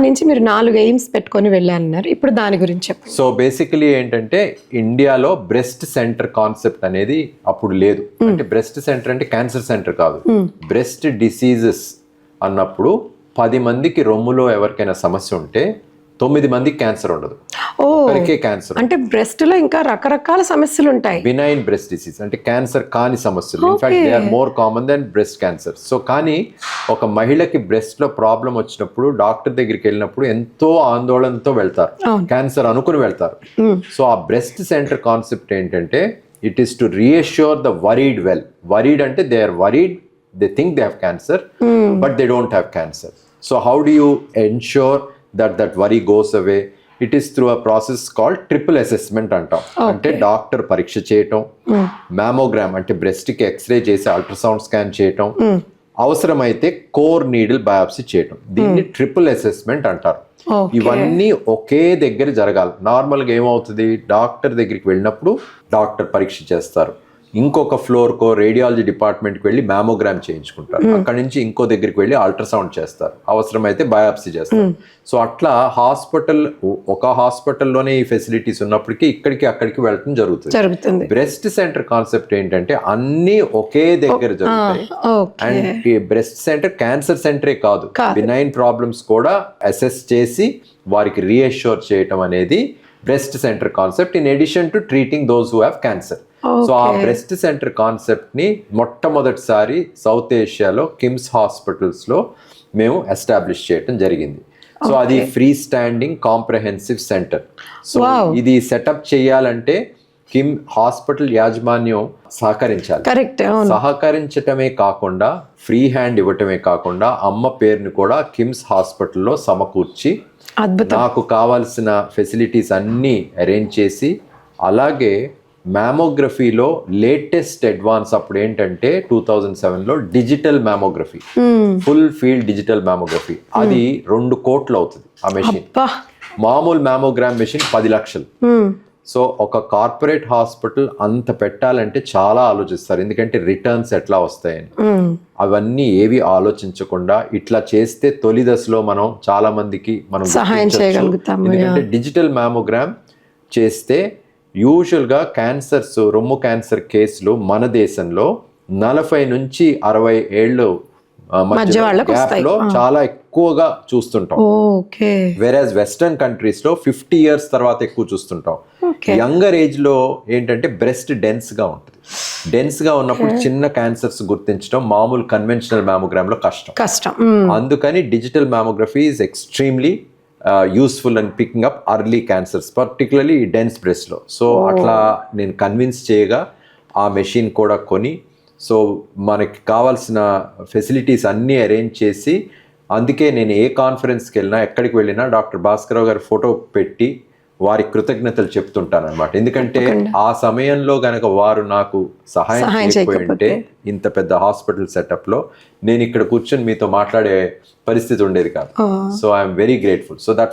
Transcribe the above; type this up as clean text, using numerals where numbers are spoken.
నుంచి మీరు 4 ఎయిమ్స్ పెట్టుకొని వెళ్ళారన్నారు. ఇప్పుడు దాని గురించి చెప్పండి. సో బేసికలీ ఏంటంటే ఇండియాలో బ్రెస్ట్ సెంటర్ కాన్సెప్ట్ అనేది అప్పుడు లేదు. అంటే బ్రెస్ట్ సెంటర్ అంటే క్యాన్సర్ సెంటర్ కాదు. బ్రెస్ట్ డిసీజెస్ అన్నప్పుడు 10 మందికి రొమ్ములో ఎవరికైనా సమస్య ఉంటే 9 మందికి క్యాన్సర్ ఉండదు, ఒకరికే క్యాన్సర్. అంటే బ్రెస్ట్ లో ఇంకా రకరకాల సమస్యలు ఉంటాయి. బినైన్ బ్రెస్ట్ డిసీజ్ అంటే క్యాన్సర్ కాని సమస్యలు. In fact they are more common than breast cancer. So కానీ ఒక మహిళకి బ్రెస్ట్ లో ప్రాబ్లం వచ్చినప్పుడు డాక్టర్ దగ్గరికి వెళ్ళినప్పుడు ఎంతో ఆందోళనతో వెళ్తారు, క్యాన్సర్ అనుకుని వెళ్తారు. సో ఆ బ్రెస్ట్ సెంటర్ కాన్సెప్ట్ ఏంటంటే it is to reassure the worried well. Worried అంటే they are worried, they think they have cancer but they don't have cancer. So how do you ensure that worry goes away? It is through a process called triple assessment అంటాం. అంటే doctor పరీక్ష చేయటం, mammogram అంటే breast కి x ray చేసి ultrasound scan చేయటం, అవసరమైతే core needle biopsy చేయటం. దీన్ని ట్రిపుల్ అసెస్మెంట్ అంటారు. ఇవన్నీ ఒకే దగ్గర జరగాలి. నార్మల్గా ఏమవుతుంది, డాక్టర్ దగ్గరికి వెళ్ళినప్పుడు డాక్టర్ పరీక్ష చేస్తారు, ఇంకొక ఫ్లోర్కో రేడియాలజీ డిపార్ట్మెంట్కి వెళ్ళి మ్యామోగ్రామ్ చేయించుకుంటారు, అక్కడి నుంచి ఇంకో దగ్గరికి వెళ్ళి అల్ట్రాసౌండ్ చేస్తారు, అవసరమైతే బయాప్సీ చేస్తారు. సో అట్లా ఒక హాస్పిటల్లోనే ఈ ఫెసిలిటీస్ ఉన్నప్పటికీ ఇక్కడికి అక్కడికి వెళ్ళటం జరుగుతుంది. బ్రెస్ట్ సెంటర్ కాన్సెప్ట్ ఏంటంటే అన్నీ ఒకే దగ్గర జరుగుతాయి. అండ్ ఈ బ్రెస్ట్ సెంటర్ క్యాన్సర్ సెంటరే కాదు, బినైన్ ప్రాబ్లమ్స్ కూడా అసెస్ చేసి వారికి రీఅష్యూర్ చేయటం అనేది breast centre concept, in addition to treating those who have cancer. So ఆ బ్రెస్ట్ సెంటర్ కాన్సెప్ట్ ని మొట్టమొదటిసారి సౌత్ ఏషియాలో కిమ్స్ హాస్పిటల్స్ లో మేము ఎస్టాబ్లిష్ చేయడం జరిగింది. సో అది free standing comprehensive centre. So ఇది సెటప్ చేయాలంటే కిమ్ హాస్పిటల్ యాజమాన్యం సహకరించాలి. సహకరించటమే కాకుండా ఫ్రీ హ్యాండ్ ఇవ్వటమే కాకుండా అమ్మ పేరుని కూడా కిమ్స్ హాస్పిటల్లో సమకూర్చి నాకు కావాల్సిన ఫెసిలిటీస్ అన్నీ అరేంజ్ చేసి, అలాగే మ్యామోగ్రఫీలో లేటెస్ట్ అడ్వాన్స్ అప్పుడు ఏంటంటే 2007లో digital mammography, full field digital mammography, అది 2 కోట్లు అవుతుంది ఆ మెషిన్. మామూలు మ్యామోగ్రామ్ మెషిన్ 10 లక్షలు. సో ఒక కార్పొరేట్ హాస్పిటల్ అంత పెట్టాలంటే చాలా ఆలోచిస్తారు, ఎందుకంటే రిటర్న్స్ ఎట్లా వస్తాయని. అవన్నీ ఏవి ఆలోచించకుండా ఇట్లా చేస్తే తొలి దశలో మనం చాలా మందికి మనం సహాయం చేయగలుగుతాం. ఎందుకంటే డిజిటల్ మ్యామోగ్రామ్ చేస్తే యూజువల్గా క్యాన్సర్స్, రొమ్ము క్యాన్సర్ కేసులు మన దేశంలో 40 నుంచి 60 ఏళ్ళు గ్యాప్లో చాలా ఎక్కువగా చూస్తుంటాం. వేరేజ్ వెస్టర్న్ కంట్రీస్ లో 50 years తర్వాత ఎక్కువ చూస్తుంటాం. యంగర్ ఏజ్ లో ఏంటంటే బ్రెస్ట్ డెన్స్ గా ఉంటుంది. డెన్స్ గా ఉన్నప్పుడు చిన్న క్యాన్సర్స్ గుర్తించడం మామూలు కన్వెన్షనల్ మ్యామోగ్రామ్ లో కష్టం. అందుకని digital mammography is extremely useful and picking up early cancers, particularly dense breast లో. సో అట్లా నేను కన్విన్స్ చేయగా ఆ మెషిన్ కూడా కొని, సో మనకి కావాల్సిన ఫెసిలిటీస్ అన్నీ అరేంజ్ చేసి, అందుకే నేను ఏ కాన్ఫరెన్స్కి వెళ్ళినా ఎక్కడికి వెళ్ళినా డాక్టర్ భాస్కరరావు గారి ఫోటో పెట్టి వారి కృతజ్ఞతలు చెప్తుంటాను అనమాట. ఎందుకంటే ఆ సమయంలో గనక వారు నాకు సహాయం చేయకపోయి ఉంటే ఇంత పెద్ద హాస్పిటల్ సెటప్లో నేను ఇక్కడ కూర్చొని మీతో మాట్లాడే పరిస్థితి ఉండేది కాదు. So I'm very grateful. So that